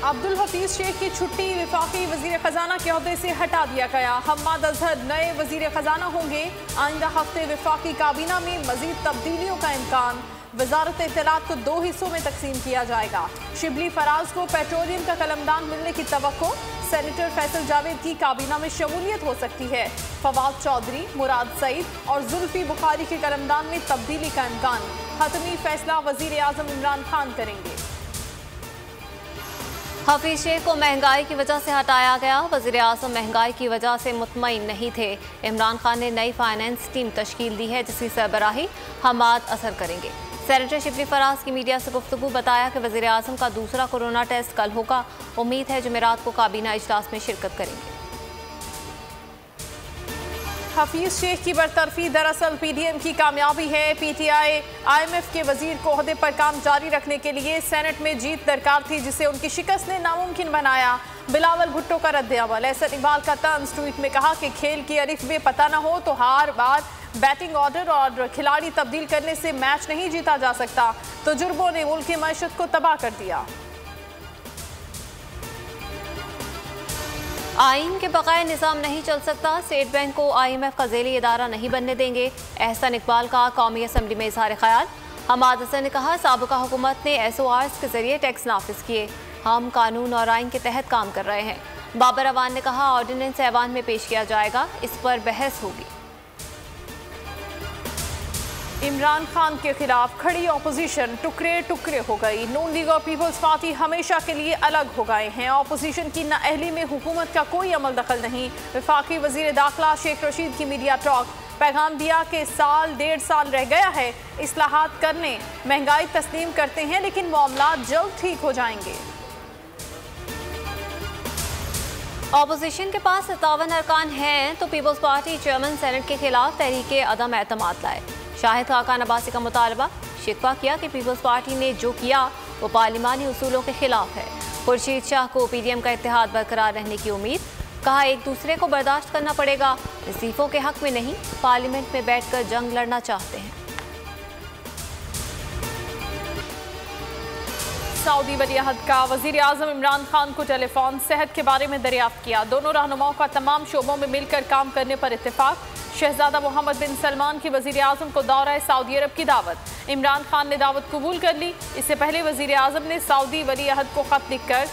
अब्दुल हफीज शेख की छुट्टी, वफाकी वजीर खजाना के ओहदे से हटा दिया गया। हम्माद अजहर नए वजीर खजाना होंगे। आइंदा हफ्ते वफाकी काबीना में मजीद तब्दीलियों का इम्कान। वजारत इत्तलात को 2 हिस्सों में तकसीम किया जाएगा। शिबली फराज को पेट्रोलियम का कलमदान मिलने की तवक्को। सेनेटर फैसल जावेद की काबीना में शमूलियत हो सकती है। फवाद चौधरी, मुराद सईद और जुल्फी बुखारी के कलमदान में तब्दीली का इम्कान। हतमी फैसला वजीर आजम इमरान खान करेंगे। हफीज शेख को महंगाई की वजह से हटाया गया। वज़ीर आज़म महंगाई की वजह से मुतमईन नहीं थे। इमरान खान ने नई फाइनेंस टीम तश्कील दी है जिसकी सरबराही हम्माद अजहर करेंगे। सेनेटर शिबली फराज की मीडिया से गुफ्तगू बताया कि वज़ीर आज़म का दूसरा कोरोना टेस्ट कल होगा। उम्मीद है जुमेरात को काबीना इजलास में शिरकत करेंगे। हफीज शेख की बरतरफी दरअसल पीडीएम की कामयाबी है। पीटीआई आईएमएफ के वजीर को ओहदे पर काम जारी रखने के लिए सेनेट में जीत दरकार थी जिसे उनकी शिकस्त ने नामुमकिन बनाया। बिलावल भुट्टो का रद्द-ए-अमल। एहसन इकबाल का तंज। ट्वीट में कहा कि खेल की अरिफ में पता न हो तो हर बार बैटिंग ऑर्डर और खिलाड़ी तब्दील करने से मैच नहीं जीता जा सकता। तजुर्बों ने मुल्क की मईशत को तबाह कर दिया। आइन के बकाया निज़ाम नहीं चल सकता। स्टेट बैंक को IMF का ज़ेली इदारा नहीं बनने देंगे। एहसन इकबाल का कौमी असम्बली में इजहार ख्याल। हम्माद अजहर ने कहा साबिका हुकूमत ने SORs के जरिए टैक्स नाफिज किए। हम कानून और आइन के तहत काम कर रहे हैं। बाबर अवान ने कहा ऑर्डिनेंस ऐवान में पेश किया जाएगा, इस पर बहस होगी। इमरान खान के खिलाफ खड़ी अपोजिशन टुकड़े टुकड़े हो गई। नून लीग और पीपल्स पार्टी हमेशा के लिए अलग हो गए हैं। अपोजिशन की नाअहली में हुकूमत का कोई अमल दखल नहीं। वफाकी वजीर दाखिला शेख रशीद की मीडिया टॉक। पैगाम दिया कि साल 1.5 साल रह गया है इस्लाहात करने। महंगाई तस्लीम करते हैं लेकिन मामला जल्द ठीक हो जाएंगे। अपोजिशन के पास 57 अरकान हैं तो पीपल्स पार्टी चेयरमैन सेनेट के खिलाफ तहरीके अदम एतमाद लाए। शाहिद खाकान अब्बासी का मुतालबा। शिकवा किया कि पीपल्स पार्टी ने जो किया वो पार्लिमानी उसूलों के खिलाफ है। खुर्शीद शाह को PDM का इत्तेहाद बरकरार रहने की उम्मीद। कहा एक दूसरे को बर्दाश्त करना पड़ेगा, इस्तीफों के हक में नहीं, पार्लियामेंट में बैठकर जंग लड़ना चाहते हैं। सऊदी वली अहद का वजीर आजम इमरान खान को टेलीफोन सेहत के बारे में दरियाफ्त किया। दोनों रहनुमाओं का तमाम शोबों में मिलकर काम करने पर इत्तेफाक। शहजादा मोहम्मद बिन सलमान की वजीर आजम को दौरा सऊदी अरब की दावत। इमरान खान ने दावत कबूल कर ली। इससे पहले वजीर आजम ने सऊदी वली अहद को खत लिखकर